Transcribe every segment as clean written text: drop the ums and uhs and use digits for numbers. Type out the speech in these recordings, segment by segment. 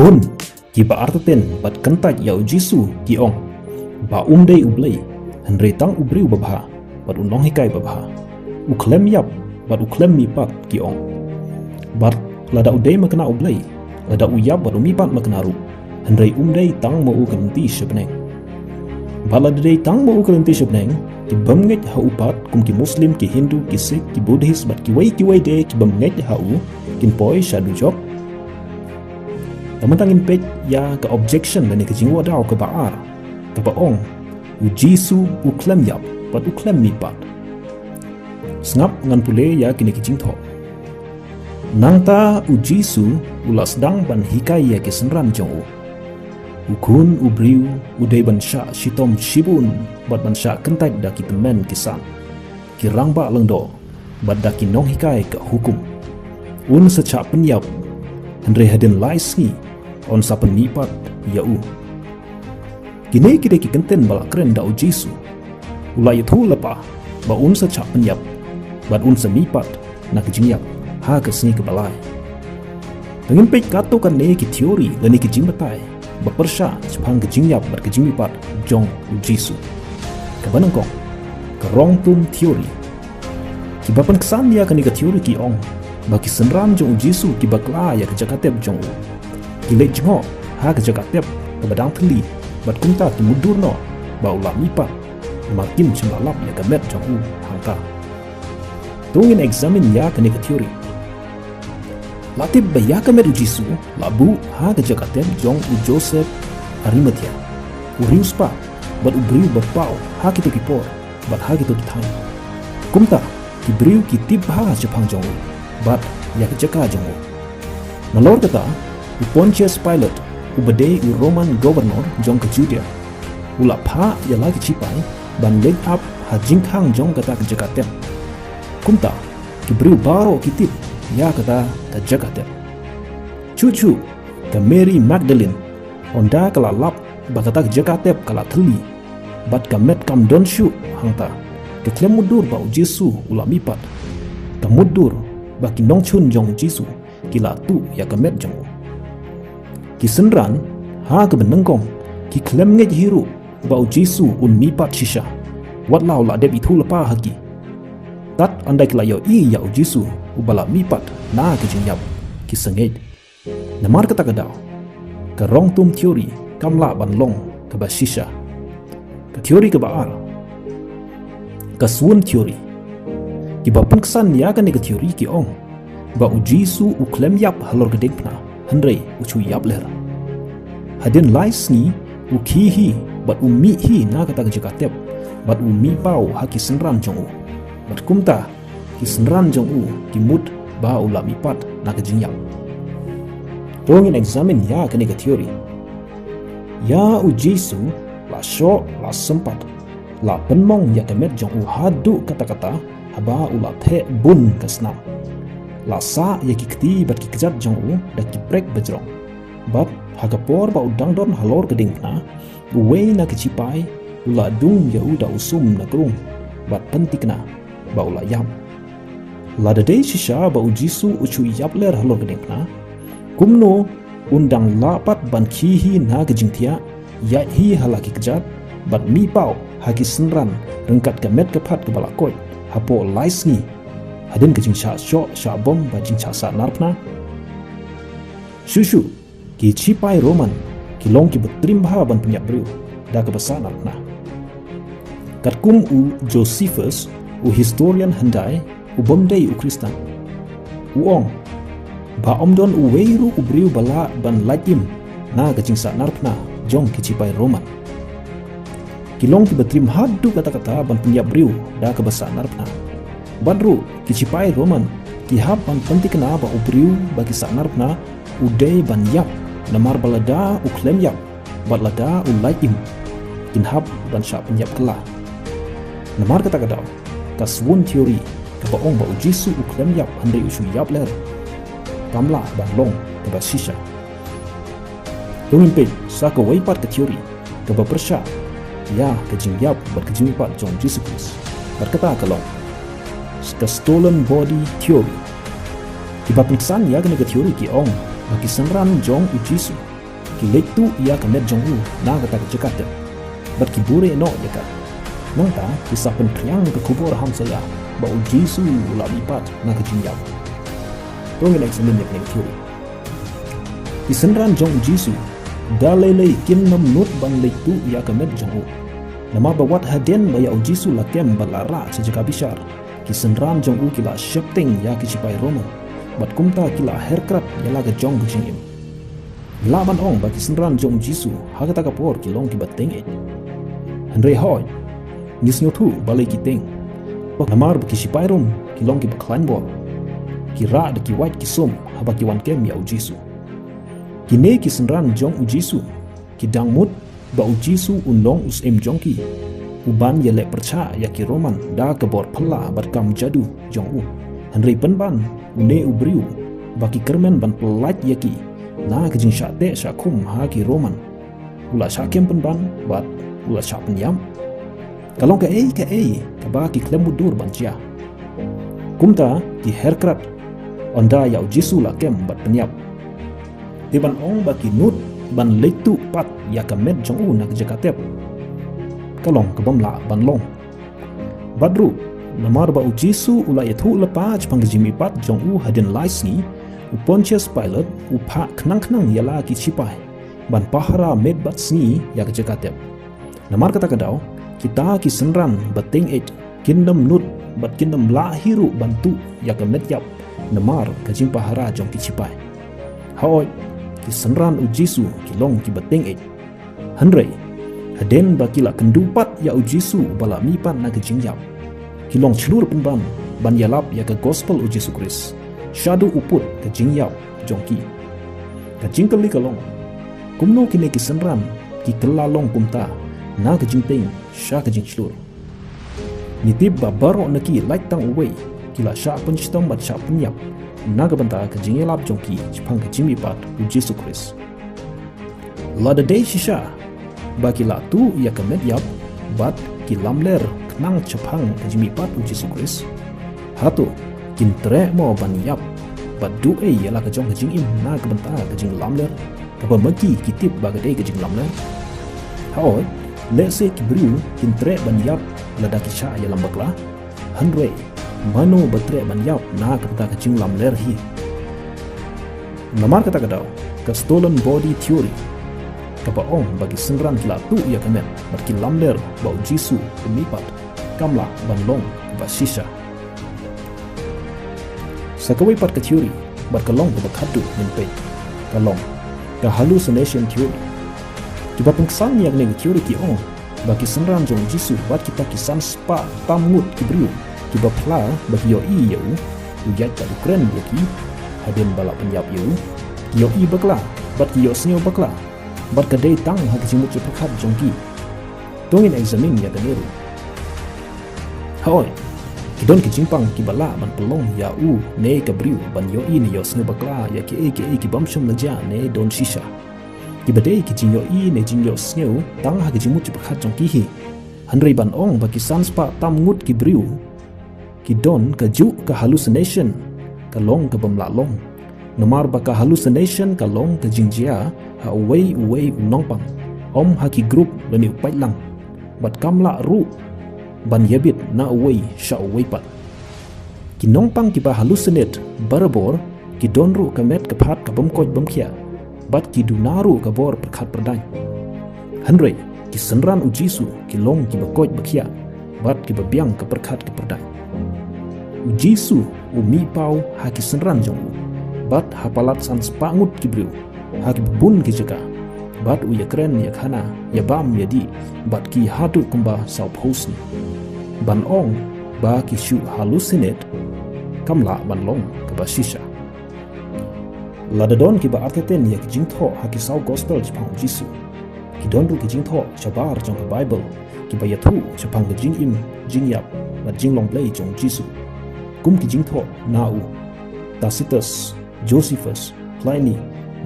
Bun, ki ba artaten bat kentaj ya ujisu ki ong. Ba umdei ublei, henry tang ubriu babha, bat unong hikai babha. Uklem yap, bat uklem mipat ki ong. Bat lada udei makna ublei, lada uyap bat umipat makna ru. Henry umdei tang mau kelenti sebeneng. Bat lada dei tang mau kelenti sebeneng, ki bamngej ha upat kum ki Muslim, ki Hindu, ki Sikh, ki Buddhist, bat ki wei de ki bamngej ha u, kin poi shadu jok. Teman-teman pej ya ke objection dan ke jingwa dau ke baar ke baong ujisu uklem yap pat uklem mipat snap ngan pule ya kini ke jingtho nangta ujisu ulas dang ban hikai ya ke senran jong ukun ubriu udai ban sha shitom shibun bat ban sha kentai da ki temen kisan ki rangba lengdo bat da ki nong hikai ke hukum un seca penyap henry hadin laisngi on sapen mipat ya u kini kita ki kenten bala keren da ujisu ulai thu lepa ba un seca penyap bat un semipat na kejingyap ha kesni ke balai dengan pej kato kan ne ki teori leni ki jingbatai ba persha chpang kejingyap bat kejingmipat jong ujisu ka banangkong ka rong tum teori ki bapan kesan dia kan ke teori ki ong bagi senram jong ujisu ki bakla ya ke jakatep jong Gilek jengok, ha ke jakatep ke badang teli, bat kunta ki mudur no, ba ulah mipat, makin cemlalap ya ke met jong u hangka. Tungin examine ya ke teori. Latib ba ya ke met ujisu, labu ha ke jakatep jong u Joseph Arimathea. Urius pa, bat ubriu berpau, ha kita kipor, bat ha kita ditang. Kumta, ki briu ki tib ha Jepang jong u, bat ya ke jaka jong u. Nalor kata, Pontius Pilate ubade u Roman governor jong ke Judea ula pha ya lagi cipai ban leg up ha jingkhang jong kata ke jakatep kumta ki briu baro kitip ya kata ke jakatep cucu ke Mary Magdalene onda kala lap ba kata ke jakatep kala theli bat ka met kam don shu hangta ke klem mudur ba Jesu ula mipat ka mudur ba ki nong chun jong Jesu kila tu ya ke met jong ki senran ha ke benengkong ki klem ngej hiru bau Jesu un mipat shisha wat lau la deb itu lepa haki tat andai kila yo i ya Jesu ubala mipat na ke jingyap ki sengej namar kata kadau ke rong tum teori kamla ban long ke ba shisha ke teori ke baar ke suun teori ki ba pengkesan ya kan ke teori ki ong bau Jesu u klem yap halor gedeng pna Henry ucu yap ler. Hadin lais ni ukihi bat umi hi na kata jakatep bat umi pau haki senran jong u. Bat kumta ki senran jong u ki mud ba ula mipat na kejingyap. Tongin examine ya kene ke teori. Ya ujisu la sho la sempat la penmong ya kemet jong u hadu kata-kata haba ula the bun kesnam. Lasa ya ki keti bat ki kejat jong u da ki brek bejrong bat hagapor ba udang don halor geding na uwe na kecipai ula dung ya uda usum na grung bat pentikna ba ula yam lada dei shisha ba ujisu ucu yap ler halor geding na kumno undang lapat ban kihi na kejingtia ya hi halaki kejat bat mi pau hagi senran rengkat kemet kepat kebala koi hapo laisngi hadin ke jingcha sho sha bom ba jingcha sa narpna shushu ki cipai Roman ki long ki betrim bha ban penyak briu da ke besar narpna katkum u Josephus u historian handai u bomdai u Kristen u ong ba omdon u weiru u briu bala ban lajim na ke jingsa narpna jong ki cipai Roman ki long ki betrim hadu kata-kata ban penyak briu da ke besar narpna Badru kicipai Roman kihap ban pentikna ba ubriu bagi sanarpna udai ban yap namar balada uklem yap balada ulaim kinhap ban sya penyap kela namar kata kadau kaswun teori ke baong ba ujisu uklem yap handai usu yap ler kamla ban long ke ba shisha tungin sa ke waipat ke teori ke ba persya ya ke jingyap bat ke jingpat jong Jesus Christ berkata kalau the stolen body theory. Iba pengsan ya kena ke teori ki ong bagi senran jong ujisu ki lektu ia kemet jongu na kata kejakat bat ki bure no dekat nong ta ki sapen priang ke kubur ham saya bau jisu la lipat na ke jinjau tong nek semen nek nek teori ki senran jong jisu dalele kin nam nut ban lektu ia kemet jongu nama bawat haden baya jisu la kem balara sejaka bishar ki senran jong kila shepting ya ki sipai roman bat kumta kila herkrat ya la ke jong jingim laban ong bagi senran jong jisu hakata kapor kilong ki bateng et Andre hoy nis nyotu balai ki teng bak namar baki sipai rom kilong ki baklan bo ki ra de ki white ki som habaki wan kem ya jisu kine ki senran jong jisu ki dangmut ba jisu unlong us em jongki uban yele perca ya ki roman da kebor pela bat kam jadu jong Andre penban une ubriu baki kermen ban pelat yaki na kejing syate syakum ha ki roman ula syakem penban bat ula syak penyam kalong ke ba ki klemudur ban cia kumta ki herkrat onda ya jisu la kem bat penyap tiban ong baki nut ban lektu pat ya kamet jong na kejakatep kalong kebamla ban long badru namar ba jisu ula yathu lepaj pangjimi pat jong hadin laisni Pontius Pilate upa kenang-kenang yala ki sipai ban pahara medbat sni ya kejakatep namar kata kadau kita ki senran bateng et kingdom nut bat kingdom lahiru bantu ya kemet yap namar kajim pahara jong ki sipai haoi ki senran jisu kilong ki bateng et Andre haden bakila kendupat ya jisu bala mipan na kejing yap kilong celur penban ban yalap ya ke gospel Jisu Kris Shadu uput ke jingyau jongki ke jingkeli kalong kumno kine ki senran ki kelalong kumta na ke jingteng sha ke jingslur nitib babaro neki like tang uwei kila sha pencistom bat sha penyap na ke benta ke jingelap jongki jipang ke jimi pat Jisu Kris lada day shisha bakila tu ya ke medyap bat ki lamler kenang cepang ke jimi pat Jisu Kris hatu kintre mo ban yap badu yala ka jong jing im na ka banta ka jing lamler ka ba maki kitip bagade ka jing lamler haoi lese ki briu kintre ban yap lada ki sha ya lambakla Andre mano batre ban yap na ka banta ka jing lamler hi namar kata kadau ka stolen body theory ka ba ong bagi senran kila tu ya kamen barki lamler ba jisu umipat kamla ban long ba shisha sakawai part ke teori berkelong ke bakadu mimpi kalong ke hallucination theory kiba pengsan yang negi teori ki ong bagi senran jong jisu bat kita kisan spa tamut kibriu kiba pla bagi yo i yau ujat tak keren yaki haden balap penyap yo i bakla bat ki yo snyo bakla bat kadai tang ha kijimut cepakat jongki tongin examine ya kaneru hoi kidon kijimpang kibala ban pelong ya ne kabriu ban yo i ne yo snyo bakla ya ki ki bamsham laja ne don shisha kibadei kijin yo i ne jin yo snyo tang ha kijimut cepakat jongki hi Andre ban ong baki sanspa tamngut kibriu kidon kaju ka hallucination kalong ka bamlalong nomar baka hallucination kalong ka jingjia ha uwei unongpang om haki group lani upai lang bat kamla ru ban yabit na uwei sha uwei pat kinongpang kiba hallucinate barabor kidon ru kamet kapat ka bamkoj bamkhia bat kidunaru ka bor perkhat perdai Andre ki senran ujisu kilong kiba koj bakhia bat kiba biang ka perkhat ka perdai ujisu umi pau haki senran jong bat hapalat sans pangut kibriu haki bun ki jaka bat uya kren ya khana ya bam yadi bat ki hatu kumba sau posni ban ong ba ki shu hallucinate kamla ban long ka basisha ladadon ki ba arteten ya ki jingtho haki sau gospel jipang jisu ki dondu ki jingtho chabar jong ka bible ki ba yathu chapang ka jingim jingyap bat jinglong play jong jisu kum ki jingtho nau Tacitus Josephus Pliny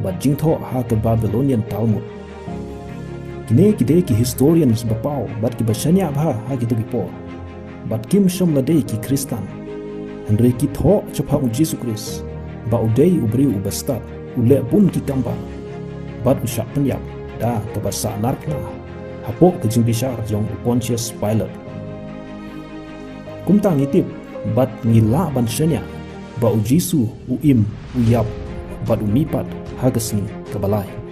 bat jingtho ha ka Babylonian Talmud kine kide ki historians bapau bat ki bashanya bha ha ki tu bipo bat kim shom ladei ki Kristan Andre ki tho chapha Jisu Kris ba udei ubriu ubastat ule pun ki kamba bat usyak penyap da kebasa narkna hapok ke jingpisar jong Pontius Pilate. Kumtang itip bat ngila ban syanya ba ujisu uim uyap bat umipat hagesni kebalai.